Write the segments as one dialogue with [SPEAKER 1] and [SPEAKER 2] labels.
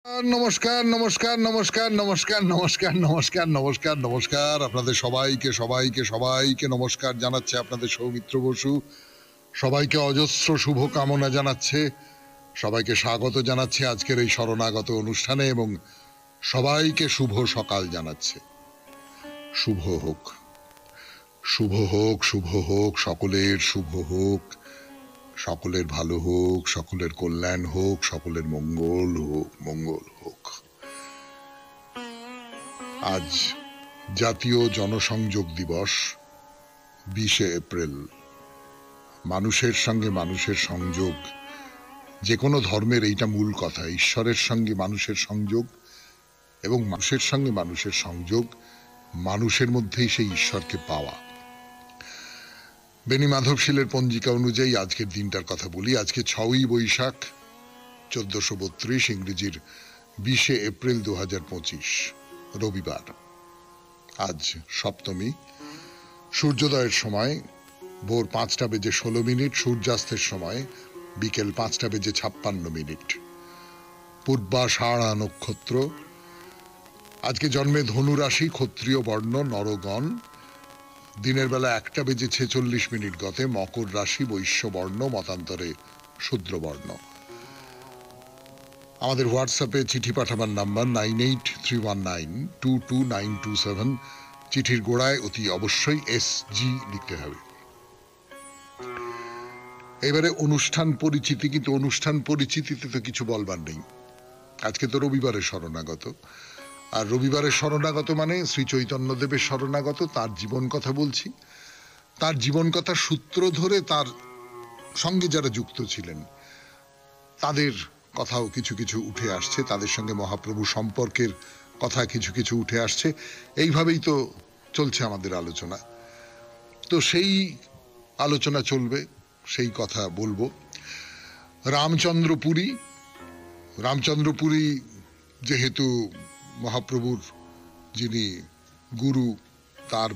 [SPEAKER 1] নমস্কার নমস্কার নমস্কার নমস্কার নমস্কার নমস্কার নমস্কার নমস্কার আপনাদের সবাইকে সবাইকে সবাইকে নমস্কার জানাচ্ছে আপনাদের সৌমিত্র বসু। সবাইকে অজস্র শুভ কামনা জানাচ্ছে, সবাইকে স্বাগত জানাচ্ছে আজকের এই শরণাগত অনুষ্ঠানে এবং সবাইকে শুভ সকাল জানাচ্ছে। শুভ হোক, শুভ হোক, শুভ হোক, সকলের শুভ হোক, সকলের ভালো হোক, সকলের কল্যাণ হোক, সকলের মঙ্গল হোক, মঙ্গল হোক। আজ জাতীয় জনসংযোগ দিবস, 20শে এপ্রিল। মানুষের সঙ্গে মানুষের সংযোগ, যে কোনো ধর্মের এইটা মূল কথা। ঈশ্বরের সঙ্গে মানুষের সংযোগ এবং মানুষের সঙ্গে মানুষের সংযোগ, মানুষের মধ্যেই সেই ঈশ্বরকে পাওয়া। বেনি মাধবশীলের পঞ্জিকা অনুযায়ী আজকের দিনটার কথা বলি। আজকে 6ই বৈশাখ 1432, ইংরেজির 20শে এপ্রিল 2025, রবিবার। আজ সপ্তমী। সূর্যোদয়ের সময় ভোর 5:16, সূর্যাস্তের সময় বিকেল 5:56। পূর্বাষাঢ়া নক্ষত্র। আজকে জন্মে ধনু রাশি, ক্ষত্রিয় বর্ণ, নরগণ। দিনের বেলা 1:46 গতে মকর রাশি, বৈশ্য বর্ণ, মতান্তরে শূদ্রবর্ণ। আমাদের হোয়াটসঅ্যাপে চিঠি পাঠাবার নাম্বার 9831922927। চিঠির গোড়ায় অতি অবশ্যই SG লিখতে হবে। এবারে অনুষ্ঠান পরিচিতি, কিন্তু অনুষ্ঠান পরিচিতিতে তো কিছু বলবার নেই। আজকে তো রবিবারের শরণাগত, আর রবিবারের শরণাগত মানে শ্রী চৈতন্যদেবের শরণাগত। তার জীবন কথা বলছি, তার জীবন কথার সূত্র ধরে তার সঙ্গে যারা যুক্ত ছিলেন তাদের কথাও কিছু কিছু উঠে আসছে, তাদের সঙ্গে মহাপ্রভু সম্পর্কের কথা কিছু কিছু উঠে আসছে। এইভাবেই তো চলছে আমাদের আলোচনা। তো সেই আলোচনা চলবে, সেই কথা বলবো। রামচন্দ্রপুরী যেহেতু মহাপ্রভুর যিনি গুরু, তার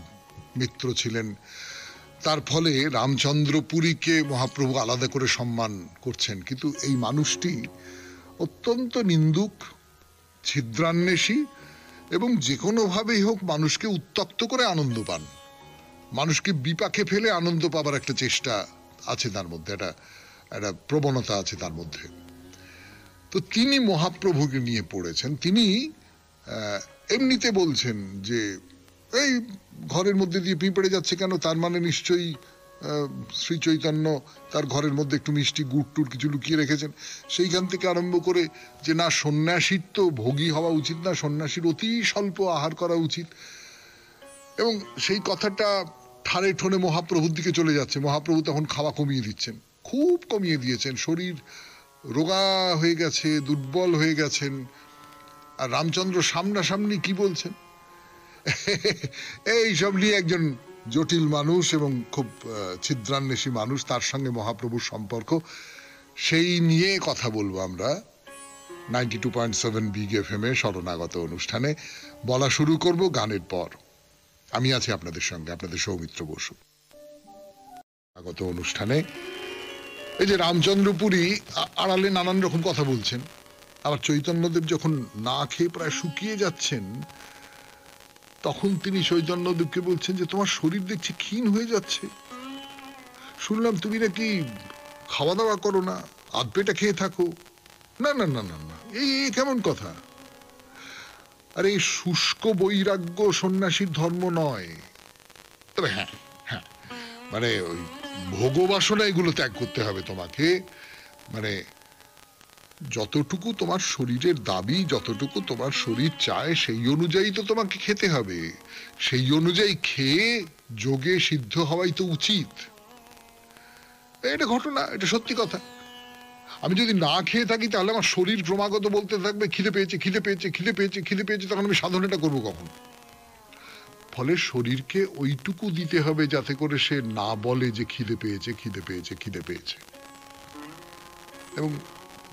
[SPEAKER 1] মিত্র ছিলেন, তার ফলে রামচন্দ্রপুরীকে মহাপ্রভু আলাদা করে সম্মান করছেন। কিন্তু এই মানুষটি অত্যন্ত নিন্দুক, ছিদ্রান্বেষী এবং যে কোনোভাবেই হোক মানুষকে উত্তক্ত করে আনন্দ পান। মানুষকে বিপাকে ফেলে আনন্দ পাবার একটা চেষ্টা আছে তার মধ্যে, একটা প্রবণতা আছে তার মধ্যে। তো তিনি মহাপ্রভুকে নিয়ে পড়েছেন। তিনি এমনিতে বলছেন যে এই ঘরের মধ্যে দিয়ে পিঁপড়ে যাচ্ছে কেন, তার মানে নিশ্চয়ই শ্রী চৈতন্য তার ঘরের মধ্যে একটু মিষ্টি গুড় টুড় কিছু লুকিয়ে রেখেছেন। সেইখান থেকে আরম্ভ করে যে না, সন্ন্যাসীর তো ভোগী হওয়া উচিত না, সন্ন্যাসীর অতি স্বল্প আহার করা উচিত। এবং সেই কথাটা ঠাড়ে ঠোনে মহাপ্রভুর দিকে চলে যাচ্ছে। মহাপ্রভু তখন খাওয়া কমিয়ে দিচ্ছেন, খুব কমিয়ে দিয়েছেন, শরীর রোগা হয়ে গেছে, দুর্বল হয়ে গেছেন। আর রামচন্দ্র সামনাসামনি কি বলছেন, এই সব নিয়ে একজন জটিল মানুষ এবং খুব ছিদ্রান্বেষী মানুষ, তার সঙ্গে মহাপ্রভুর সম্পর্ক, সেই নিয়ে কথা বলবো আমরা 92.7 বিগ FM এ শরণাগত অনুষ্ঠানে। বলা শুরু করব গানের পর। আমি আছি আপনাদের সঙ্গে, আপনাদের সৌমিত্র বসু। শরণাগত অনুষ্ঠানে এই যে রামচন্দ্রপুরী আড়ালে নানান রকম কথা বলছেন। আবার চৈতন্যদেব যখন না খেয়ে প্রায় শুকিয়ে যাচ্ছেন, তখন তিনি চৈতন্যদেবকে বলছেন যে তোমার শরীর দেখছি ক্ষীণ হয়ে যাচ্ছে, শুনলাম তুমি নাকি খাওয়া দাওয়া করো না, আধ পেটা খেয়ে থাকো। না না না না না, এই কেমন কথা? আরে এই শুষ্ক বৈরাগ্য সন্ন্যাসীর ধর্ম নয়। তবে হ্যাঁ হ্যাঁ, মানে ওই ভোগবাসনা এগুলো ত্যাগ করতে হবে তোমাকে। মানে যতটুকু তোমার শরীরের দাবি, যতটুকু তোমার শরীর চায়, সেই অনুযায়ী তো তোমাকে খেতে হবে। সেই অনুযায়ী খেয়ে যোগে সিদ্ধ হওয়াই তো উচিত। এটা ঘটনা, এটা সত্যি কথা। আমি যদি না খেয়ে থাকি তাহলে আমার শরীর ক্রমাগত বলতে থাকবে খিদে পেয়েছে, খিদে পেয়েছে, খিদে পেয়েছে, খিদে পেয়েছে। তখন আমি সাধনাটা করবো কখন? ফলে শরীরকে ওইটুকু দিতে হবে যাতে করে সে না বলে যে খিদে পেয়েছে, খিদে পেয়েছে, খিদে পেয়েছে। এবং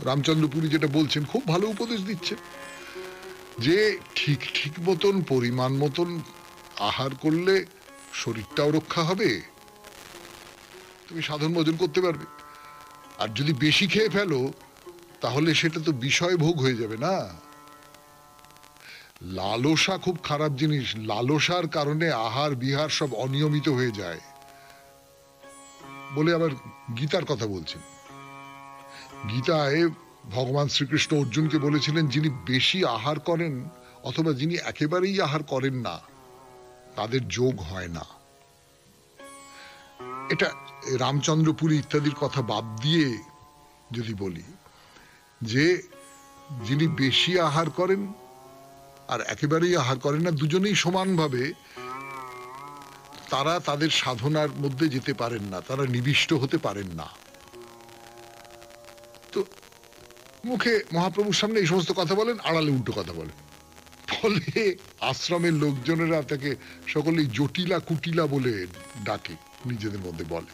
[SPEAKER 1] রামচন্দ্রপুরী যেটা বলছেন, খুব ভালো উপদেশ দিচ্ছে যে ঠিক ঠিক মতন, পরিমাণ মতন আহার করলে শরীরটাও রক্ষা হবে, তুমি সাধন ভোজন করতে পারবে। আর যদি বেশি খেয়ে ফেলো তাহলে সেটা তো বিষয় ভোগ হয়ে যাবে না, লালসা খুব খারাপ জিনিস। লালসার কারণে আহার বিহার সব অনিয়মিত হয়ে যায় বলে আবার গীতার কথা বলছেন। গীতায় ভগবান শ্রীকৃষ্ণ অর্জুনকে বলেছিলেন, যিনি বেশি আহার করেন অথবা যিনি একেবারেই আহার করেন না তাদের যোগ হয় না। এটা রামচন্দ্রপুরী ইত্যাদির কথা বাদ দিয়ে যদি বলি, যে যিনি বেশি আহার করেন আর একেবারেই আহার করেন না, দুজনেই সমানভাবে তারা তাদের সাধনার মধ্যে যেতে পারেন না, তারা নিবিষ্ট হতে পারেন না। তো মুখে মহাপ্রভুর সামনে এই সমস্ত কথা বলেন, আড়ালে উল্টো কথা বলেন। ফলে আশ্রমের লোকজনেরা তাকে সকলেই জটিলা কুটিলা বলে ডাকে, নিজেদের মধ্যে বলে।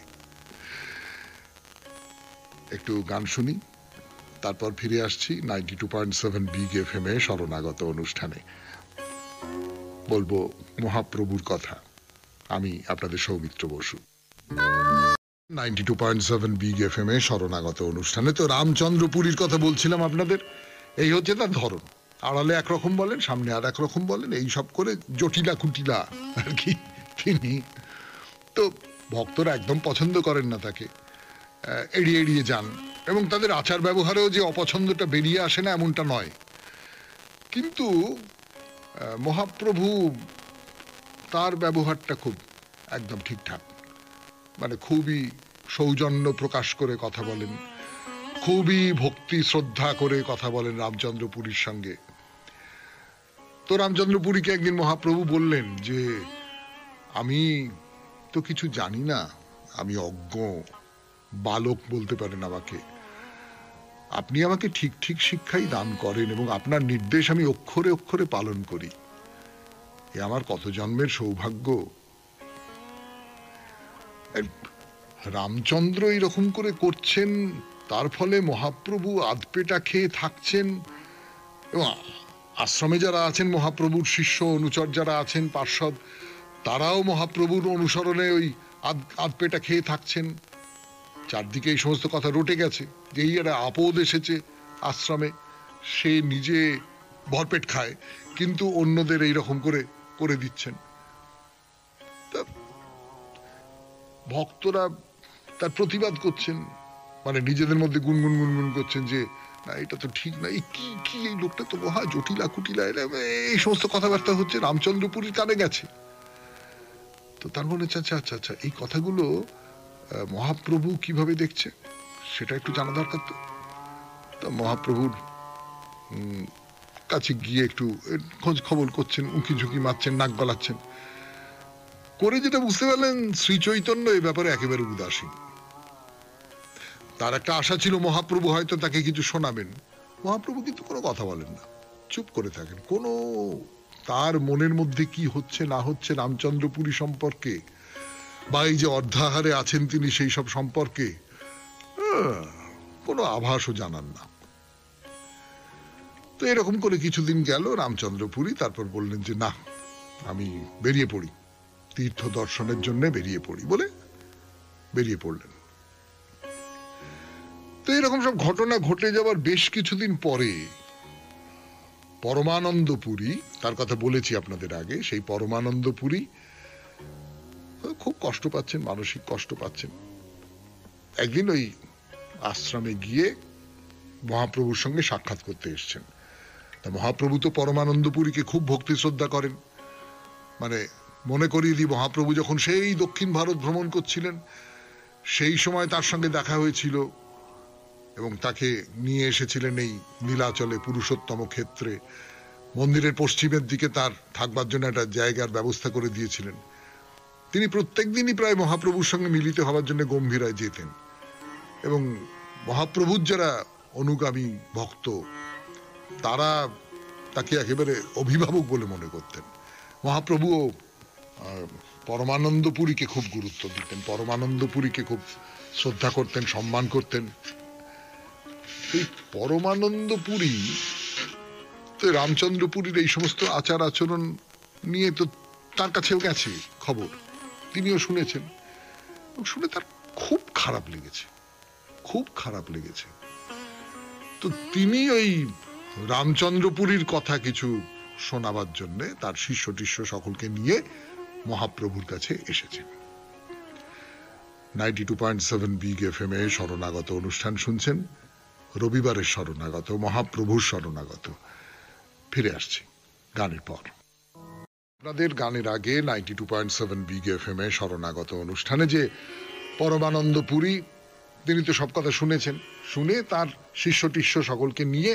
[SPEAKER 1] একটু গান শুনি, তারপর ফিরে আসছি 92.7 বিগ এফএম এ শরণাগত অনুষ্ঠানে। বলবো মহাপ্রভুর কথা। আমি আপনাদের সৌমিত্র বসু। 92.7 বিগ এফএম এ শরণাগত অনুষ্ঠানে। তো রামচন্দ্রপুরীর কথা বলছিলাম আপনাদের। এই হচ্ছে তার ধরন, আড়ালে একরকম বলেন, সামনে আর একরকম বলেন, এই সব করে জটিলা কুটিলা আর কি তিনি। তো ভক্তরা একদম পছন্দ করেন না তাকে, এড়িয়ে এড়িয়ে যান, এবং তাদের আচার ব্যবহারেও যে অপছন্দটা বেরিয়ে আসে না এমনটা নয়। কিন্তু মহাপ্রভু তার ব্যবহারটা খুব একদম ঠিকঠাক, মানে খুবই সৌজন্য প্রকাশ করে কথা বলেন, খুবই ভক্তি শ্রদ্ধা করে কথা বলেন রামচন্দ্রপুরীর সঙ্গে। তো রামচন্দ্রপুরীকে একদিন মহাপ্রভু বললেন যে, আমি তো কিছু জানি না, আমি অজ্ঞ বালক বলতে পারেন আমাকে, আপনি আমাকে ঠিক ঠিক শিক্ষাই দান করেন এবং আপনার নির্দেশ আমি অক্ষরে অক্ষরে পালন করি। এ আমার কত জন্মের সৌভাগ্য। রামচন্দ্র এইরকম করে করছেন, তার ফলে মহাপ্রভু আধপেটা খেয়ে থাকছেন, এবং আশ্রমে যারা আছেন মহাপ্রভুর শিষ্য অনুচর যারা আছেন পার্ষদ, তারাও মহাপ্রভুর অনুসরণে ওই আধপেটা খেয়ে থাকছেন। চারদিকে এই সমস্ত কথা রটে গেছে যে এই একটা আপদ এসেছে আশ্রমে, সে নিজে ভরপেট খায় কিন্তু অন্যদের এইরকম করে করে দিচ্ছেন। ভক্তরা তার প্রতিবাদ করছেন, মানে নিজেদের মধ্যে গুনগুন গুনগুন করছেন যে না এটা তো ঠিক না, কি কি এই লোকটা তো মহা জটিলা কুটিলা, এই সমস্ত কথাবার্তা হচ্ছে, রামচন্দ্রপুরীর কানে গেছে। তো তার মনে হচ্ছে আচ্ছা আচ্ছা আচ্ছা এই কথাগুলো মহাপ্রভু কিভাবে দেখছে সেটা একটু জানা দরকার। তো মহাপ্রভুর কাছে গিয়ে একটু খোঁজ খবর করছেন, উঁকি ঝুঁকি মারছেন, নাক গলাচ্ছেন করে, যেটা বুঝতে পারলেন শ্রী চৈতন্য এই ব্যাপারে একেবারে উদাসীন। তার একটা আশা ছিল মহাপ্রভু হয়তো তাকে কিছু শোনাবেন, মহাপ্রভু কিন্তু কোনো কথা বলেন না, চুপ করে থাকেন। কোনো তার মনের মধ্যে কি হচ্ছে না হচ্ছে রামচন্দ্রপুরী সম্পর্কে, বা এই যে অর্ধাহারে আছেন তিনি সেই সব সম্পর্কে কোনো আভাসও জানান না। তো এরকম করে কিছুদিন গেল রামচন্দ্রপুরী, তারপর বললেন যে না আমি বেরিয়ে পড়ি, তীর্থ দর্শনের জন্য বেরিয়ে পড়ি বলে বেরিয়ে পড়লেন। তো এরকম সব ঘটনা ঘটে যাওয়ার বেশ কিছুদিন পরে পরমানন্দপুরী, তার কথা বলেছি আপনাদের আগে, সেই পরমানন্দপুরী খুব কষ্ট পাচ্ছেন, মানসিক কষ্ট পাচ্ছেন। একদিন ওই আশ্রমে গিয়ে মহাপ্রভুর সঙ্গে সাক্ষাৎ করতে এসছেন। তা মহাপ্রভু তো পরমানন্দপুরীকে খুব ভক্তি শ্রদ্ধা করেন, মানে মনে করিয়ে দিই মহাপ্রভু যখন সেই দক্ষিণ ভারত ভ্রমণ করছিলেন সেই সময় তার সঙ্গে দেখা হয়েছিল এবং তাকে নিয়ে এসেছিলেন এই নীলাচলে পুরুষোত্তম ক্ষেত্রে, মন্দিরের পশ্চিমের দিকে তার থাকবার জন্য একটা জায়গার ব্যবস্থা করে দিয়েছিলেন। তিনি প্রত্যেক দিনই প্রায় মহাপ্রভুর সঙ্গে মিলিত হওয়ার জন্য গম্ভীরায় যেতেন, এবং মহাপ্রভুর যারা অনুগামী ভক্ত তারা তাকে একেবারে অভিভাবক বলে মনে করতেন। মহাপ্রভুও পরমানন্দপুরীকে খুব গুরুত্ব দিতেন, পরমানন্দপুরীকে খুব শ্রদ্ধা করতেন, সম্মান করতেন। এই পরমানন্দপুরী তো রামচন্দ্রপুরীর এই সমস্ত আচার আচরণ নিয়ে তো তার কাছেও গেছে খবর, তিনিও শুনেছেন, শুনে তার খুব খারাপ লেগেছে, খুব খারাপ লেগেছে। তো তিনি ওই রামচন্দ্রপুরীর কথা কিছু শোনাবার জন্য তার শিষ্য টিষ্য সকলকে নিয়ে মহাপ্রভুর কাছে এসেছেন। 92.7 বিগ এফএম এ শরণাগত অনুষ্ঠান শুনছেন। রবিবারের শরণাগত, মহাপ্রভুর শরণাগত। ফিরে আসছি গানের পর। আপনাদের গানের আগে 92.7 বিগ এফএম এ শরণাগত অনুষ্ঠানে যে পরমানন্দ পুরী, তিনি তো সব কথা শুনেছেন, শুনে তার শিষ্য টিষ্য সকলকে নিয়ে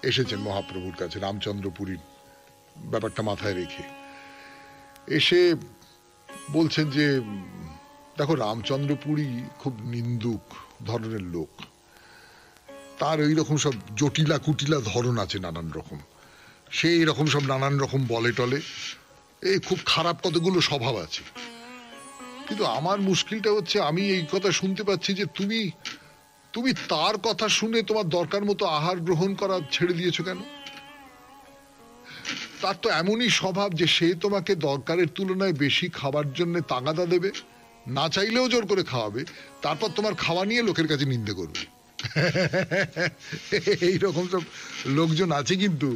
[SPEAKER 1] এসেছেন মহাপ্রভুর কাছে রামচন্দ্রপুরীর ব্যাপারটা মাথায় রেখে। এসে বলছেন যে দেখো, রামচন্দ্রপুরী খুব নিন্দুক ধরনের লোক, তার ওই রকম সব জটিলা কুটিলা ধরন আছে নানান রকম, সে এরকম সব নানান রকম বলে টলে, এই খুব খারাপ কতগুলো স্বভাব আছে। কিন্তু আমার মুশকিলটা হচ্ছে, আমি এই কথা শুনতে পাচ্ছি যে তুমি তার কথা শুনে তোমার দরকার মতো আহার গ্রহণ করা ছেড়ে দিয়েছো কেন? তার তো এমনই স্বভাব যে সে তোমাকে দরকারের তুলনায় বেশি খাবার জন্য তাগাদা দেবে, না চাইলেও জোর করে খাওয়াবে, তারপর তোমার খাওয়া নিয়ে লোকের কাছে নিন্দে করবে। এইরকম সব লোকজন আছে, কিন্তু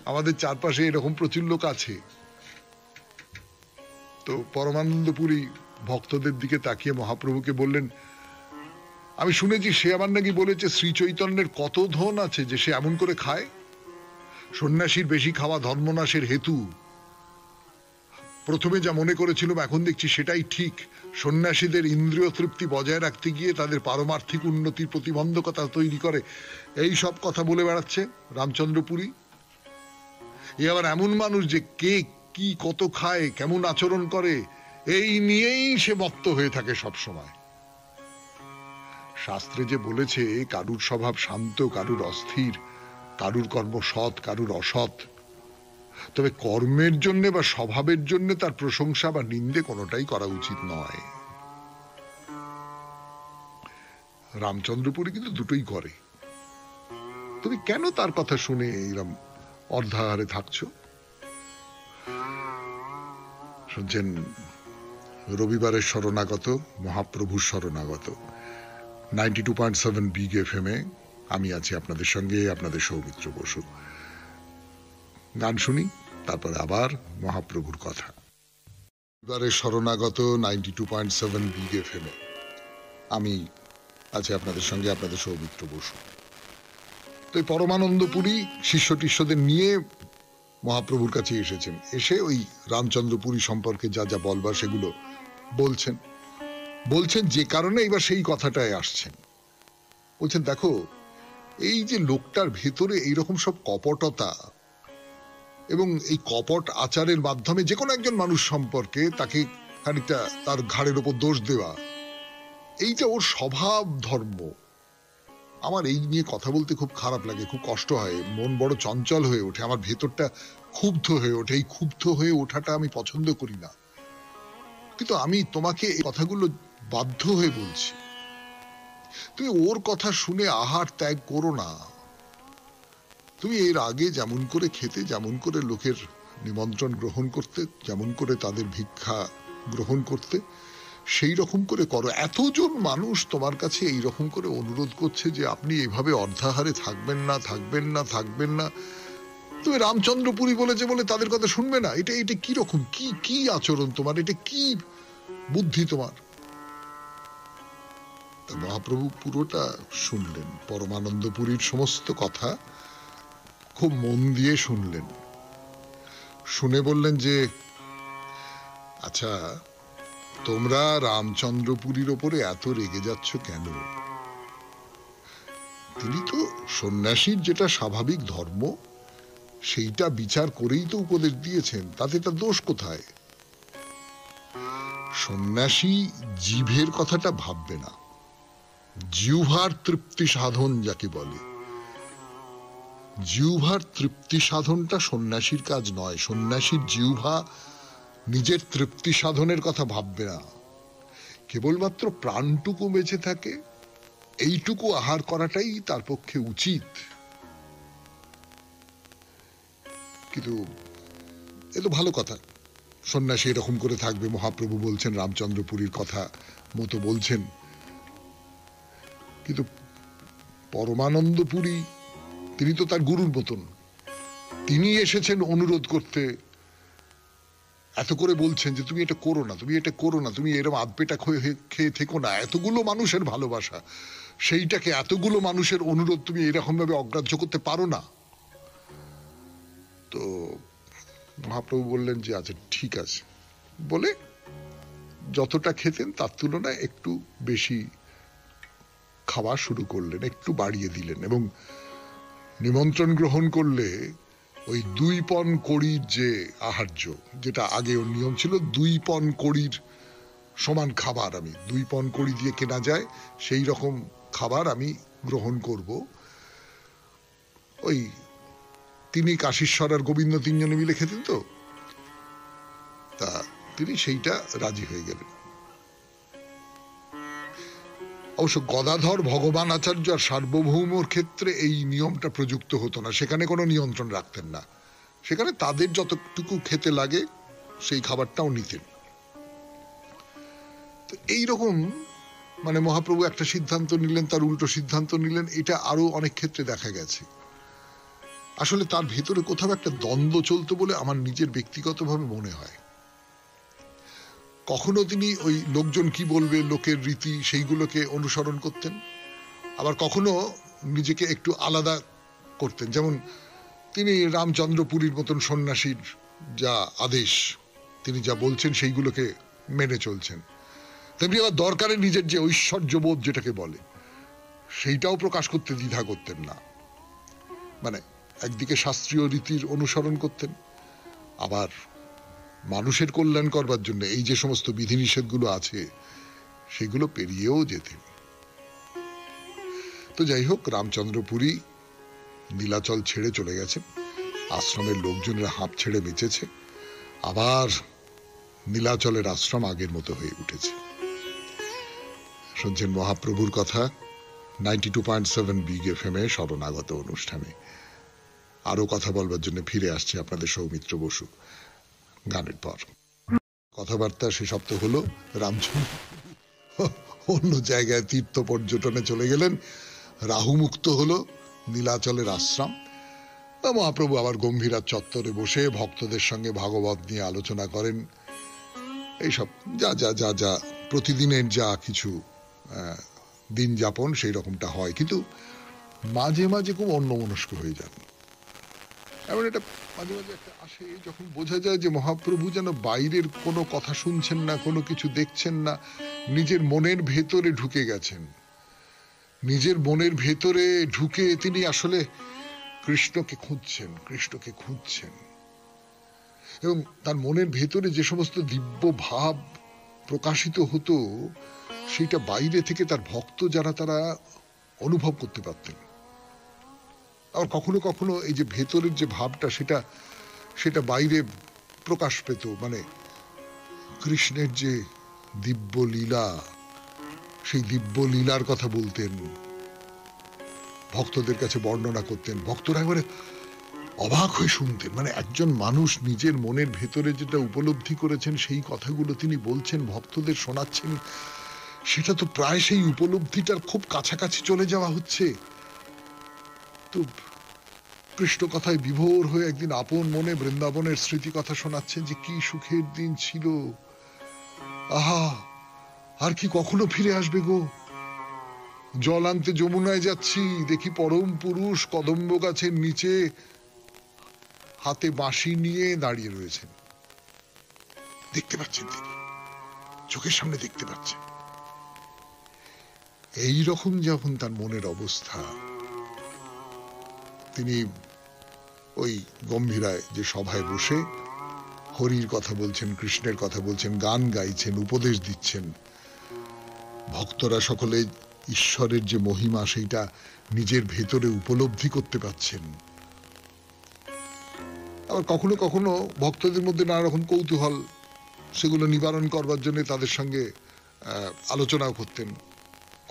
[SPEAKER 1] আমাদের চারপাশে এরকম প্রচুর লোক আছে। তো পরমানন্দপুরী ভক্তদের দিকে তাকিয়ে মহাপ্রভুকে বললেন, আমি শুনেছি সে আমার নাকি বলেছে শ্রী চৈতন্যের কত ধন আছে যে সে এমন করে খায়। সন্ন্যাসীর বেশি খাওয়া ধর্মনাশের হেতু। প্রথমে যা মনে করেছিলাম এখন দেখছি সেটাই ঠিক। সন্ন্যাসীদের ইন্দ্রিয় তৃপ্তি বজায় রাখতে গিয়ে তাদের পারমার্থিক উন্নতির প্রতিবন্ধকতা তৈরি করে, এই সব কথা বলে বেড়াচ্ছে রামচন্দ্রপুরী। এ আবার এমন মানুষ যে কে কি কত খায়, কেমন আচরণ করে, এই নিয়েই সে মত্ত হয়ে থাকে সব সময়। শাস্ত্রে যে বলেছে কারুর স্বভাব শান্ত, কারুর অস্থির, কারুর কর্ম সৎ, কারুর অসৎ, তবে কর্মের জন্য বা স্বভাবের জন্য তার প্রশংসা বা নিন্দে কোনোটাই করা উচিত নয়। রামচন্দ্রপুরী কিন্তু দুটোই করে। তুমি কেন তার কথা শুনে এইরকম অর্ধাহারে থাকছো? শুনছেন রবিবারের শরণাগত, মহাপ্রভুর শরণাগত 92.7 বিগ এফএম এ। আমি আছি আপনাদের সঙ্গে, আপনাদের সৌমিত্র বসু। গান শুনি, তারপরে আবার মহাপ্রভুর কথা। রবিবারের শরণাগত 92.7 বিগ এফএম এ আমি আছি আপনাদের সঙ্গে, আপনাদের সৌমিত্র বসু। তো এই পরমানন্দপুরী শিষ্য টিষ্যদের নিয়ে মহাপ্রভুর কাছে এসেছেন। এসে ওই রামচন্দ্রপুরী সম্পর্কে যা যা বলবার সেগুলো বলছেন যে কারণে এবার সেই কথাটায় আসছেন। বলছেন, দেখো, এই যে লোকটার ভেতরে এইরকম সব কপটতা এবং এই কপট আচারের মাধ্যমে যে কোনো একজন মানুষ সম্পর্কে তাকে খানিকটা তার ঘাড়ের ওপর দোষ দেওয়া, এইটা ওর স্বভাব ধর্ম। আমার এই নিয়ে কথা বলতে খুব খারাপ লাগে, খুব কষ্ট হয়, মন বড় চঞ্চল হয়ে ওঠে, আমার ভেতরটা ক্ষুব্ধ হয়ে ওঠে। এই ক্ষুব্ধ হয়ে ওঠাটা আমি পছন্দ করি না। কিন্তু আমি তোমাকে এই কথাগুলো বাধ্য হয়ে বলছি, তুমি ওর কথা শুনে আহার ত্যাগ করো না। তুমি এর আগে যেমন করে খেতে, যেমন করে লোকের নিমন্ত্রণ গ্রহণ করতে, যেমন করে তাদের ভিক্ষা গ্রহণ করতে, সেই রকম করে করো। এতজন মানুষ তোমার কাছে এই রকম করে অনুরোধ করছে যে আপনি এভাবে অর্ধাহারে থাকবেন না, থাকবেন না, থাকবেন না। তুমি রামচন্দ্রপুরী বলেছে বলে তাদের কথা শুনবে না? এটা কি রকম, কি আচরণ তোমার? এটা কি বুদ্ধি তোমার? মহাপ্রভু পুরোটা শুনলেন, পরমানন্দপুরীর সমস্ত কথা খুব মন দিয়ে শুনলেন। শুনে বললেন যে, আচ্ছা, তোমরা রামচন্দ্রপুরীর ওপরে এত রেগে যাচ্ছ কেন? তিনি তো সন্ন্যাসীর যেটা স্বাভাবিক ধর্ম সেইটা বিচার করেই তো উপদেশ দিয়েছেন, তাতে তার দোষ কোথায়? সন্ন্যাসী জিভের কথাটা ভাববে না, জিহ্বার তৃপ্তি সাধন যাকে বলে, জিহ্বার তৃপ্তি সাধনটা সন্ন্যাসীর কাজ নয়। সন্ন্যাসীর জিহ্বা নিজের তৃপ্তি সাধনের কথা ভাববে না, কেবলমাত্র প্রাণটুকু বেঁচে থাকে এইটুকু আহার করাটাই তার পক্ষে উচিত। কিন্তু এ তো ভালো কথা, সন্ন্যাসী এরকম করে থাকবে, মহাপ্রভু বলছেন, রামচন্দ্রপুরীর কথা মতো বলছেন। কিন্তু পরমানন্দপুরী তিনি তো তার গুরুর মতন, তিনি এসেছেন অনুরোধ করতে, এত করে বলছেন যে তুমি এটা করো না, তুমি এটা করো না, তুমি এরকম আধপেটা খেয়ে থেকো না, এতগুলো মানুষের ভালোবাসা, সেইটাকে এতগুলো মানুষের অনুরোধ তুমি এরকম ভাবে অগ্রাহ্য করতে পারো না। তো মহাপ্রভু বললেন যে আচ্ছা ঠিক আছে, বলে যতটা খেতেন তার তুলনায় একটু বেশি খাওয়া শুরু করলেন, একটু বাড়িয়ে দিলেন, এবং নিমন্ত্রণ গ্রহণ করলে ওই 2 পণ কড়ির যে আহার্য, যেটা আগে ওর নিয়ম ছিল 2 পণ কড়ির সমান খাবার আমি 2 পণ কড়ি দিয়ে কেনা যায় সেই রকম খাবার আমি গ্রহণ করব, ওই তিনি কাশীশ্বর আর গোবিন্দ তিনজনে মিলে খেতেন, তো তা তিনি সেইটা রাজি হয়ে গেলেন। অবশ্য গদাধর ভগবান আচার্য আর সার্বভৌমর ক্ষেত্রে এই নিয়মটা প্রযুক্ত হতো না, সেখানে কোনো নিয়ন্ত্রণ রাখতেন না, সেখানে তাদের যতটুকু খেতে লাগে সেই খাবারটাও নিতেন। তো এইরকম মানে মহাপ্রভু একটা সিদ্ধান্ত নিলেন, তার উল্টো সিদ্ধান্ত নিলেন, এটা আরো অনেক ক্ষেত্রে দেখা গেছে। আসলে তার ভেতরে কোথাও একটা দ্বন্দ্ব চলতো বলে আমার নিজের ব্যক্তিগতভাবে মনে হয়। কখনো তিনি ওই লোকজন কি বলবে, লোকের রীতি, সেইগুলোকে অনুসরণ করতেন, আবার কখনো নিজেকে একটু আলাদা করতেন, যেমন তিনি রামচন্দ্রপুরীর মতন সন্ন্যাসীর যা আদেশ, তিনি যা বলছেন সেইগুলোকে মেনে চলছেন, তেমনি আবার দরকারে নিজের যে ঐশ্বর্যবোধ যেটাকে বলে সেইটাও প্রকাশ করতে দ্বিধা করতেন না। মানে একদিকে শাস্ত্রীয় রীতির অনুসরণ করতেন, আবার মানুষের কল্যাণ করবার জন্য এই যে সমস্ত বিধিনিষেধগুলো আছে সেগুলো পেরিয়েও যেতেন। তো যাই হোক, রামচন্দ্রপুরী নীলাচল ছেড়ে চলে গেছেন, আশ্রমের লোকজনেরা হাঁপ ছেড়ে বেঁচেছে, আবার নীলাচলের আশ্রম আগের মতো হয়ে উঠেছে। শুনছেন মহাপ্রভুর কথা 92.7 বিগ এফএম-এ শরণাগত অনুষ্ঠানে। আরো কথা বলবার জন্য ফিরে আসছে আপনাদের সৌমিত্র বসু গানের পর। কথাবার্তা সে সপ্তাহ হলো রামচন্দ্র অন্য জায়গায় তীর্থ পর্যটনে চলে গেলেন, রাহু মুক্ত হলো নীলাচলের আশ্রম। মহাপ্রভু আবার গম্ভীরা চত্বরে বসে ভক্তদের সঙ্গে ভাগবত নিয়ে আলোচনা করেন, এইসব যা যা যা যা প্রতিদিনের যা কিছু দিন যাপন সেই রকমটা হয়, কিন্তু মাঝে মাঝে খুব অন্যমনস্ক হয়ে যান। এমন এটা মাঝে মাঝে একটা আসে যখন বোঝা যায় যে মহাপ্রভু যেন বাইরের কোনো কথা শুনছেন না, কোনো কিছু দেখছেন না, নিজের মনের ভেতরে ঢুকে গেছেন, নিজের মনের ভেতরে ঢুকে তিনি আসলে কৃষ্ণকে খুঁজছেন, এবং তার মনের ভেতরে যে সমস্ত দিব্য ভাব প্রকাশিত হতো সেটা বাইরে থেকে তার ভক্ত যারা তারা অনুভব করতে পারতেন। আর কখনো কখনো এই যে ভেতরের যে ভাবটা সেটা বাইরে প্রকাশ পেত, মানে কৃষ্ণের যে দিব্য লীলা, সেই দিব্য লীলার কথা বলতেন, ভক্তদের কাছে বর্ণনা করতেন, ভক্তরা এবারে অবাক হয়ে শুনতেন। মানে একজন মানুষ নিজের মনের ভেতরে যেটা উপলব্ধি করেছেন সেই কথাগুলো তিনি বলছেন, ভক্তদের শোনাচ্ছেন, সেটা তো প্রায় সেই উপলব্ধিটার খুব কাছাকাছি চলে যাওয়া হচ্ছে। তো কৃষ্ণ কথায় বিভোর হয়ে একদিন আপন মনে বৃন্দাবনের স্মৃতি কথা শোনাচ্ছেন যে কি সুখের দিন ছিল, আহা আর কি কখনো ফিরে আসবে গো, জল আনতে যমুনায় যাচ্ছি, দেখি পরম পুরুষ কদম্ব গাছের নিচে হাতে বাঁশি নিয়ে দাঁড়িয়ে রয়েছেন, দেখতে পাচ্ছেন, তিনি চোখের সামনে দেখতে পাচ্ছেন। এই রকম যখন তার মনের অবস্থা, তিনি ওই গম্ভীরায় যে সভায় বসে হরির কথা বলছেন, কৃষ্ণের কথা বলছেন, গান গাইছেন, উপদেশ দিচ্ছেন, ভক্তরা সকলে ঈশ্বরের যে মহিমা সেইটা নিজের ভেতরে উপলব্ধি করতে পাচ্ছেন। আবার কখনো কখনো ভক্তদের মধ্যে নানা রকম কৌতূহল, সেগুলো নিবারণ করবার জন্য তাদের সঙ্গে আলোচনাও করতেন,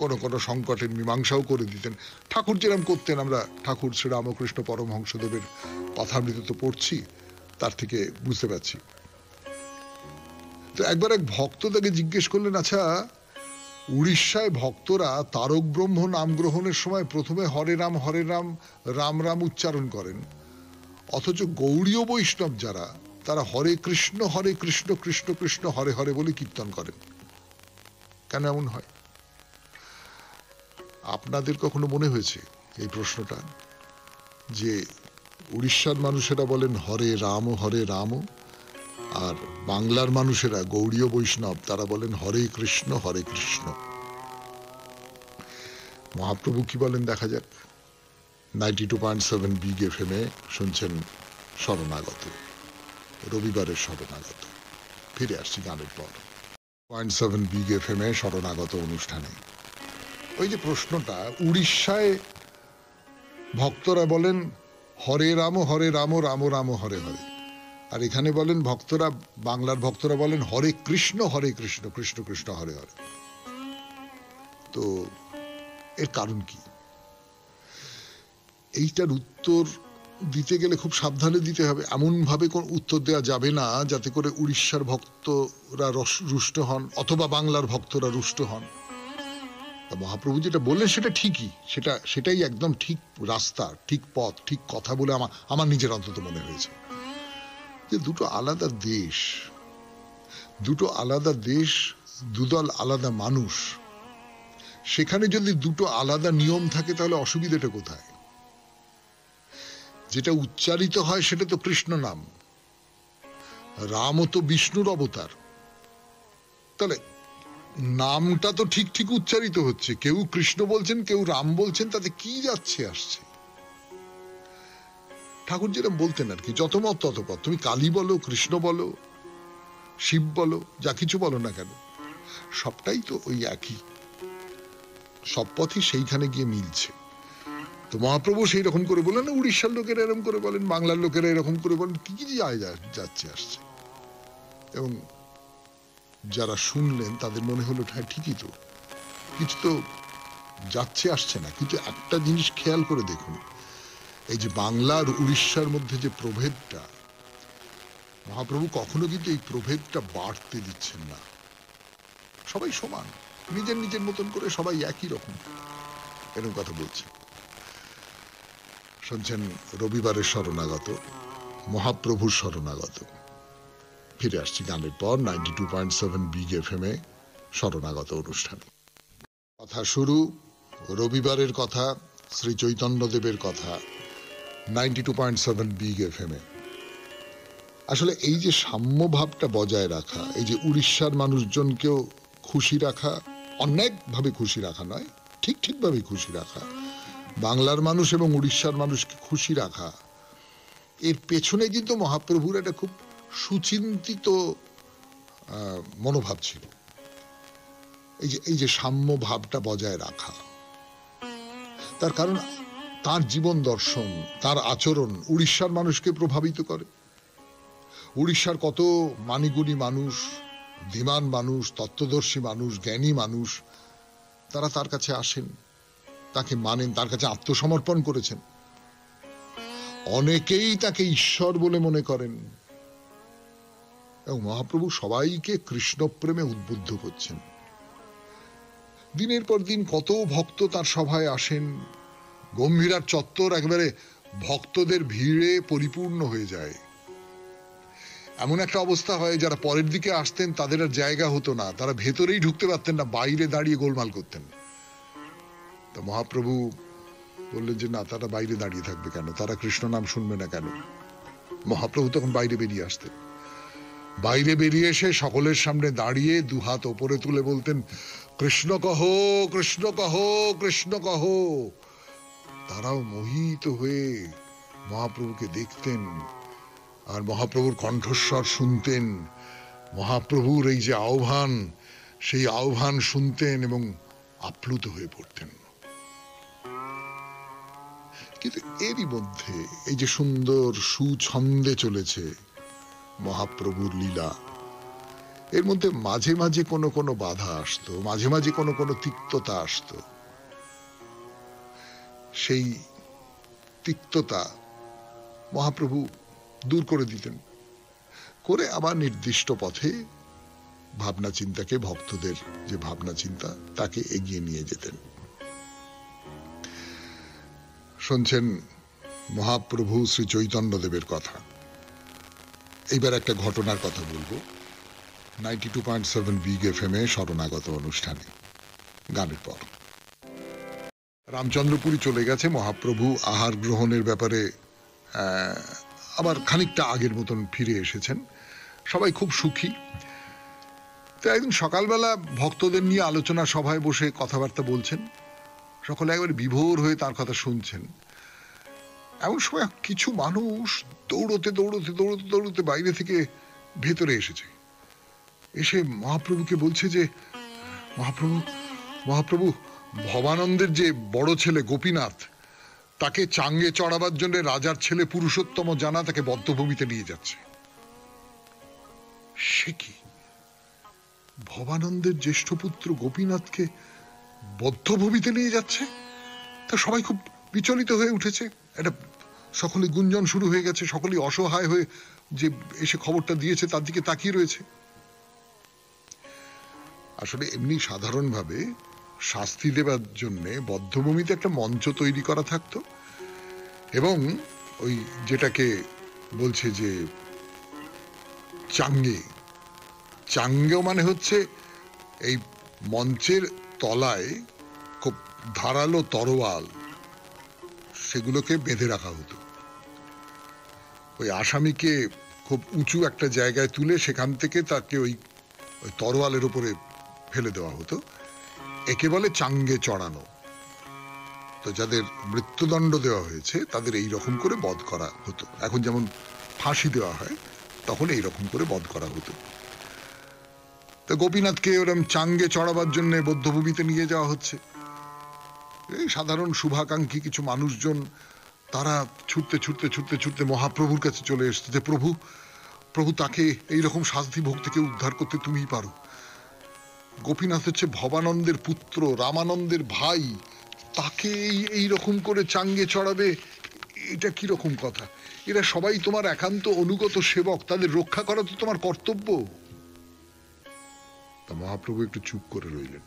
[SPEAKER 1] কোনো কোনো সংকটের মীমাংসাও করে দিতেন, ঠাকুর যেরকম করতেন। আমরা ঠাকুর শ্রী রামকৃষ্ণ পরমহংসদেবের কথামৃত তো পড়ছি, তার থেকে বুঝতে পারছি। তো একবার এক ভক্ত তাকে জিজ্ঞেস করলেন, আচ্ছা উড়িষ্যায় ভক্তরা তারক ব্রহ্ম নাম গ্রহণের সময় প্রথমে হরে রাম রাম রাম উচ্চারণ করেন, অথচ গৌড়ীয় বৈষ্ণব যারা, তারা হরে কৃষ্ণ কৃষ্ণ কৃষ্ণ হরে হরে বলে কীর্তন করেন। কেন এমন হয়? আপনাদের কখনো মনে হয়েছে এই প্রশ্নটা, যে উড়িষ্যার মানুষেরা বলেন হরে রাম, আর বাংলার মানুষেরা গৌড়ীয় বৈষ্ণব তারা বলেন হরে কৃষ্ণ কৃষ্ণ? মহাপ্রভু কি বলেন দেখা যাক। 92.7 বিগ এফএম এ শুনছেন শরণাগত, রবিবারের শরণাগত। ফিরে আসছি গানের পর। 0.7 বিগ এফএম এ শরণাগত অনুষ্ঠানে ওই যে প্রশ্নটা, উড়িষ্যায় ভক্তরা বলেন হরে রাম রাম রাম হরে হরে, আর এখানে বলেন ভক্তরা, বাংলার ভক্তরা বলেন হরে কৃষ্ণ কৃষ্ণ কৃষ্ণ হরে হরে। তো এর কারণ কি? এইটার উত্তর দিতে গেলে খুব সাবধানে দিতে হবে। এমন ভাবে কোন উত্তর দেওয়া যাবে না যাতে করে উড়িষ্যার ভক্তরা রুষ্ট হন অথবা বাংলার ভক্তরা রুষ্ট হন। মহাপ্রভু যেটা বললেন সেটা ঠিকই, সেটাই একদম ঠিক রাস্তা, ঠিক পথ, ঠিক কথা বলে আমার নিজের অন্তত মনে হয়েছে। যে দুটো আলাদা দেশ, দুদল আলাদা মানুষ, সেখানে যদি দুটো আলাদা নিয়ম থাকে তাহলে অসুবিধাটা কোথায়? যেটা উচ্চারিত হয় সেটা তো কৃষ্ণ নাম, রামও তো বিষ্ণুর অবতার, তাহলে নামটা তো ঠিক ঠিক উচ্চারিত হচ্ছে। কেউ কৃষ্ণ বলছেন, কেউ রাম বলছেন, তাতে কি যাচ্ছে আসছে? ঠাকুর যেরকম বলতেন আর কি, যত মত তত পথ। তুমি কালী বলো, কৃষ্ণ বলো, শিব বলো, যা কিছু বলো না কেন, সবটাই তো ওই একই, সব পথই সেইখানে গিয়ে মিলছে। তো মহাপ্রভু সেই রকম করে বলেন, উড়িষ্যার লোকেরা এরকম করে বলেন, বাংলার লোকেরা এরকম করে বলেন, কি কি যাচ্ছে আসছে। এবং যারা শুনলেন তাদের মনে হলো হ্যাঁ ঠিকই তো, কিছু তো যাচ্ছে আসছে না। কিন্তু একটা জিনিস খেয়াল করে দেখুন, এই যে বাংলা আর উড়িষ্যার মধ্যে যে প্রভেদটা, মহাপ্রভু কখনো কিন্তু এই প্রভেদটা বাড়তে দিচ্ছেন না। সবাই সমান, নিজের নিজের মতন করে সবাই একই রকম, এরকম কথা বলছে। শুনছেন রবিবারের শরণাগত, মহাপ্রভুর শরণাগত। ফিরে আসছি গানের পর 92.7 বিগ এফএম এ শরণাগত অনুষ্ঠানে। কথা শুরু, রবিবারের কথা, শ্রী চৈতন্যদেবের কথা, 92.7 বিগ এফএম এ। আসলে এই যে সাম্য ভাবটা বজায় রাখা, এই যে উড়িষ্যার মানুষজনকেও খুশি রাখা, অন্যায়ভাবে খুশি রাখা নয়, ঠিকভাবে খুশি রাখা, বাংলার মানুষ এবং উড়িষ্যার মানুষকে খুশি রাখা, এর পেছনে কিন্তু মহাপ্রভুর একটা খুব সুচিন্তিত মনোভাব ছিল। এই যে সাম্য ভাবটা বজায় রাখা, তার কারণ তার জীবন দর্শন, তার আচরণ উড়িষ্যার মানুষকে প্রভাবিত করে। উড়িষ্যার কত মানিগুণী মানুষ, ধীমান মানুষ, তত্ত্বদর্শী মানুষ, জ্ঞানী মানুষ, তারা তার কাছে আসেন, তাকে মানেন, তার কাছে আত্মসমর্পণ করেছেন। অনেকেই তাকে ঈশ্বর বলে মনে করেন, এবং মহাপ্রভু সবাইকে কৃষ্ণ প্রেমে উদ্বুদ্ধ করছেন। দিনের পর দিন কত ভক্ত তার সভায় আসেন, গম্ভীরার চত্বর একেবারে ভক্তদের ভিড়ে পরিপূর্ণ হয়ে যায়। এমন একটা অবস্থা হয়, যারা পরের দিকে আসতেন তাদের আর জায়গা হতো না, তারা ভেতরেই ঢুকতে পারতেন না, বাইরে দাঁড়িয়ে গোলমাল করতেন। তো মহাপ্রভু বললেন যে না, তারা বাইরে দাঁড়িয়ে থাকবে কেন, তারা কৃষ্ণ নাম শুনবে না কেন? মহাপ্রভু তখন বাইরে বেরিয়ে আসতেন। বাইরে বেরিয়ে এসে সকলের সামনে দাঁড়িয়ে দুহাত ওপরে তুলে বলতেন, কৃষ্ণ কহো, কৃষ্ণ কহো, কৃষ্ণ কহো। তারাও মোহিত হয়ে মহাপ্রভুকে দেখতেন আর মহাপ্রভুর কণ্ঠস্বর শুনতেন, মহাপ্রভুর এই যে আহ্বান, সেই আহ্বান শুনতেন এবং আপ্লুত হয়ে পড়তেন। কিন্তু এরই মধ্যে এই যে সুন্দর সুছন্দে চলেছে মহাপ্রভুর লীলা, এর মধ্যে মাঝে মাঝে কোনো বাধা আসতো, মাঝে মাঝে কোনো তিক্ততা আসতো। সেই তিক্ততা মহাপ্রভু দূর করে দিতেন, করে আবার নির্দিষ্ট পথে ভাবনা চিন্তাকে, ভক্তদের যে ভাবনা চিন্তা, তাকে এগিয়ে নিয়ে যেতেন। শুনছেন মহাপ্রভু শ্রী চৈতন্যদেবের কথা। এইবার একটা ঘটনার কথা বলবো। 92.7 বিগ এফএমে শরণাগত অনুষ্ঠানে গানের পর রামচন্দ্রপুরী চলে গেছে। মহাপ্রভু আহার গ্রহণের ব্যাপারে আবার খানিকটা আগের মতন ফিরে এসেছেন। সবাই খুব সুখী। তো একদিন সকালবেলা ভক্তদের নিয়ে আলোচনা সভায় বসে কথাবার্তা বলছেন। সকলে একবারে বিভোর হয়ে তার কথা শুনছেন। এমন সময় কিছু মানুষ দৌড়তে দৌড়তে দৌড়তে দৌড়তে বাইরে থেকে ভেতরে এসেছে। এসে মহাপ্রভুকে বলছে যে মহাপ্রভু মহাপ্রভু ভবানন্দের যে বড় ছেলে গোপীনাথ, তাকে চাঙ্গে চড়াবার জন্য রাজার ছেলে পুরুষোত্তম জানা তাকে বদ্ধভূমিতে নিয়ে যাচ্ছে। সে কি? ভবানন্দের জ্যেষ্ঠ পুত্র গোপীনাথকে বদ্ধভূমিতে নিয়ে যাচ্ছে? তা সবাই খুব বিচলিত হয়ে উঠেছে। এটা সকলে গুঞ্জন শুরু হয়ে গেছে। সকলেই অসহায় হয়ে যে এসে খবরটা দিয়েছে তার দিকে তাকিয়ে রয়েছে। আসলে এমনি সাধারণভাবে শাস্তি দেবার জন্য বদ্ধভূমিতে একটা মঞ্চ তৈরি করা থাকতো, এবং ওই যেটাকে বলছে যে চাঙ্গেও মানে হচ্ছে এই মঞ্চের তলায় খুব ধারালো তরোয়াল, সেগুলোকে বেঁধে রাখা হতো। ওই আসামিকে খুব উঁচু একটা জায়গায় তুলে সেখান থেকে তাকে ওই তরোয়ালের উপরে ফেলে দেওয়া হতো। একে বলে চাঙ্গে চড়ানো। তো যাদের মৃত্যুদণ্ড দেওয়া হয়েছে তাদের এই রকম করে বধ করা হতো। এখন যেমন ফাঁসি দেওয়া হয়, তখন এই রকম করে বধ করা হতো। তো গোপীনাথকে ওরকম চাঙ্গে চড়াবার জন্য বদ্ধভূমিতে নিয়ে যাওয়া হচ্ছে। এই সাধারণ শুভাকাঙ্ক্ষী কিছু মানুষজন তারা ছুটতে ছুটতে ছুটতে ছুটতে মহাপ্রভুর কাছে চলে এসছে যে প্রভু প্রভু তাকে এইরকম শাস্তি ভোগ থেকে উদ্ধার করতে তুমিই পারো। গোপীনাথ হচ্ছে ভবানন্দের পুত্র, রামানন্দের ভাই, তাকে এইরকম করে চাঙ্গে চড়াবে, এটা কিরকম কথা? এরা সবাই তোমার একান্ত অনুগত সেবক, তাদের রক্ষা করা তো তোমার কর্তব্য। তা মহাপ্রভু একটু চুপ করে রইলেন।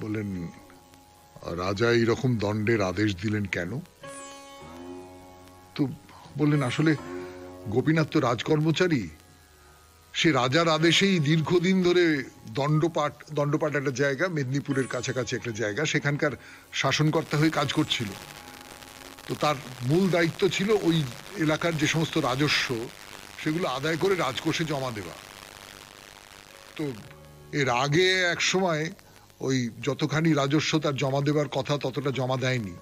[SPEAKER 1] বললেন, রাজা এইরকম দণ্ডের আদেশ দিলেন কেন? তো বললেন, আসলে গোপীনাথ তো রাজকর্মচারী। সে রাজার আদেশেই দীর্ঘদিন ধরে দণ্ডপাট একটা জায়গা, মেদিনীপুরের কাছাকাছি একটা জায়গা, সেখানকার শাসনকর্তা হয়ে কাজ করছিল। তো তার মূল দায়িত্ব ছিল ওই এলাকার যে সমস্ত রাজস্ব সেগুলো আদায় করে রাজকোষে জমা দেওয়া। তো এর আগে এক সময় ওই যতখানি রাজস্ব তার জমা দেবার কথা ততটা জমা দেয়নি।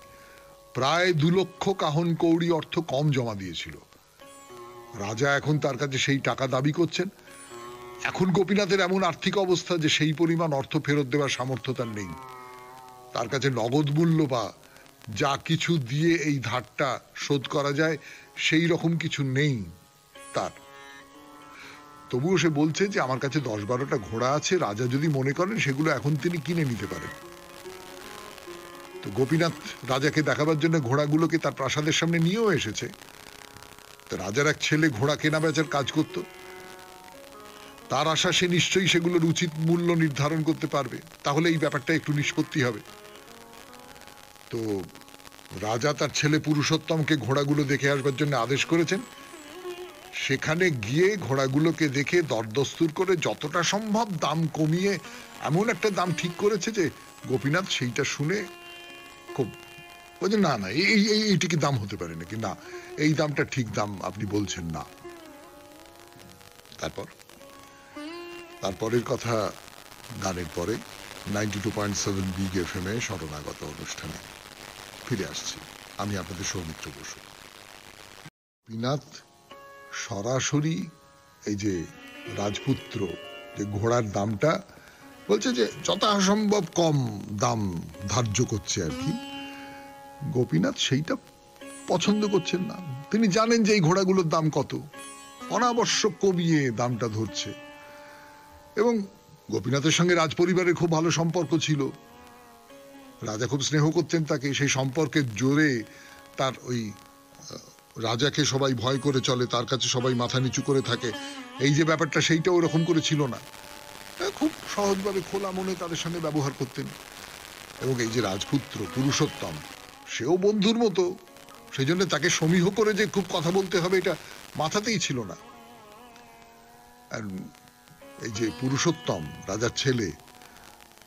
[SPEAKER 1] প্রায় 2 লক্ষ কাহন কৌড়ি অর্থ কম জমা দিয়েছিল। রাজা এখন তার কাছে সেই টাকা দাবি করছেন। এখন গোপীনাথের এমন আর্থিক অবস্থা যে সেই পরিমাণ অর্থ ফেরত দেওয়ার সামর্থ্য তার নেই। তার কাছে নগদ মূল্য বা যা কিছু দিয়ে এই ধারটা শোধ করা যায় সেই রকম কিছু নেই তার। তবুও সে বলছে যে আমার কাছে 10-12টা ঘোড়া আছে, রাজা যদি মনে করেন সেগুলো এখন তিনি কিনে নিতে পারেন। তো গোপীনাথ রাজাকে দেখাবার জন্য ঘোড়াগুলোকে তার প্রাসাদের সামনে নিয়েও এসেছে। তো রাজার এক ছেলে ঘোড়া কেনা বেচার কাজ করত, তার আশা সে নিশ্চয়ই সেগুলোর উচিত মূল্য নির্ধারণ করতে পারবে, তাহলে এই ব্যাপারটা একটু নিষ্পত্তি হবে। তো রাজা তার ছেলে পুরুষোত্তমকে ঘোড়াগুলো দেখে আসবার জন্য আদেশ করেছেন। সেখানে গিয়ে ঘোড়াগুলোকে দেখে দরদস্তুর করে যতটা সম্ভব দাম কমিয়ে এমন একটা দাম ঠিক করেছে যে গোপীনাথ সেইটা শুনে খুব বলছে, না না এইটিকে দাম হতে পারে নাকি, না এই দামটা ঠিক দাম আপনি বলছেন না। তারপরের কথা গানের পরে 92.7 বিগ এফএমে শরণাগত অনুষ্ঠানে ফিরে আসছি। আমি আপনাদের সৌমিত্র বসু। গোপীনাথ সরাসরি এই যে রাজপুত্র যে ঘোড়ার দামটা বলছে যে যথাসম্ভব কম দাম ধার্য করছে আর কি, গোপীনাথ সেইটা পছন্দ করছেন না। তিনি জানেন যে এই ঘোড়াগুলোর দাম কত, অনাবশ্যক কমিয়ে দামটা ধরছে। এবং গোপীনাথের সঙ্গে রাজপরিবারের খুব ভালো সম্পর্ক ছিল, রাজা খুব স্নেহ করতেন তাকে। সেই সম্পর্কের জোরে তার ওই রাজাকে সবাই ভয় করে চলে, তার কাছে সবাই মাথা নিচু করে থাকে, এই যে ব্যাপারটা সেইটা ওরকম করে ছিল না। খুব সহজভাবে খোলা মনে তাদের সঙ্গে ব্যবহার করতেন। এবং এই যে রাজপুত্র পুরুষোত্তম, সেও বন্ধুর মতো সেই জন্য তাকে সমীহ করে যে খুব কথা বলতে হবে এটা মাথাতেই ছিল না। আর এই যে পুরুষোত্তম রাজার ছেলে,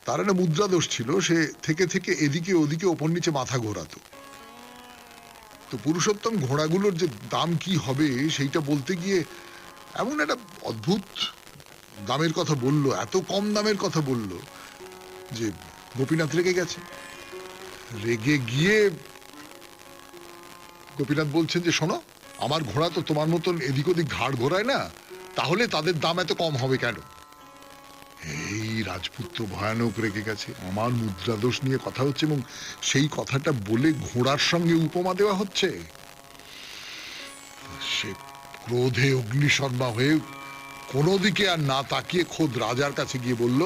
[SPEAKER 1] তার একটা মুদ্রা দোষ ছিল, সে থেকে থেকে এদিকে ওদিকে ওপর নিচে মাথা ঘোরাতো। তো পুরুষোত্তম ঘোড়াগুলোর যে দাম কি হবে সেইটা বলতে গিয়ে এমন একটা অদ্ভুত দামের কথা বলল, এত কম দামের কথা বলল যে গোপীনাথ রেগে গেছে। রেগে গিয়ে গোপীনাথ বলছেন যে শোনো, আমার ঘোড়া তো তোমার মতন এদিক ওদিক ঘাড় ঘোরায় না, তাহলে তাদের দাম এত কম হবে কেন? এই রাজপুত্র ভয়ানক রেগে গেছে, আমার মুদ্রা দোষ নিয়ে কথা হচ্ছে এবং সেই কথাটা বলে ঘোড়ার সঙ্গে উপমা দেওয়া হচ্ছে। সে ক্রোধে অগ্নিশর্মা হয়ে কোনো দিকে আর না তাকিয়ে খোদ রাজার কাছে গিয়ে বলল,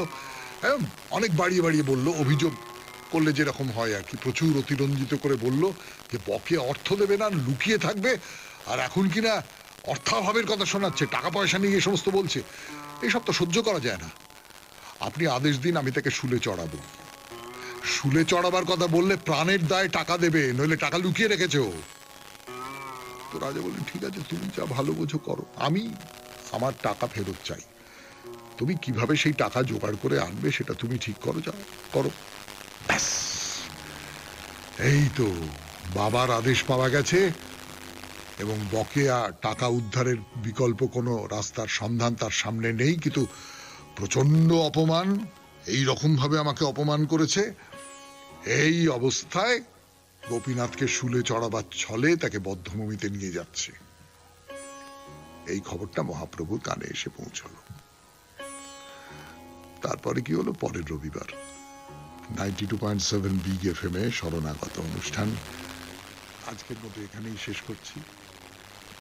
[SPEAKER 1] অনেক বাড়িয়ে বাড়িয়ে বলল, অভিযোগ করলে যেরকম হয় আর কি, প্রচুর অতিরঞ্জিত করে বলল যে বকে অর্থ দেবে না, লুকিয়ে থাকবে, আর এখন কিনা অর্থাভাবের কথা শোনাচ্ছে, টাকা পয়সা নিয়ে এই সমস্ত বলছে। এসব তো সহ্য করা যায় না। আপনি আদেশ দিন, আমি তাকে শুলে চড়াবো। শুলে চড়াবার কথা বললে প্রাণের দায় টাকা দেবে, নইলে টাকা লুকিয়ে রেখেছে ও। তো রাজা বললেন, ঠিক আছে, তুমি যা ভালো বোঝো করো, আমি আমার টাকা ফেরত চাই। তুমি কিভাবে সেই টাকা জোগাড় করে আনবে সেটা তুমি ঠিক করো, যাও করো। এই তো বাবার আদেশ পাওয়া গেছে এবং বকেয়া টাকা উদ্ধারের বিকল্প কোনো রাস্তার সন্ধান তার সামনে নেই, কিন্তু প্রচন্ড অপমান, এই রকম ভাবে আমাকে অপমান করেছে। এই অবস্থায় গোপীনাথকে শুলে চড়াবার ছলে তাকে বদ্ধভূমিতে নিয়ে যাচ্ছে। এই খবরটা মহাপ্রভুর কানে এসে পৌঁছলো। তারপরে কি হলো? পরের রবিবার 92.7 বিগ এফএম এ শরণাগত অনুষ্ঠান আজকের মতো এখানেই শেষ করছি।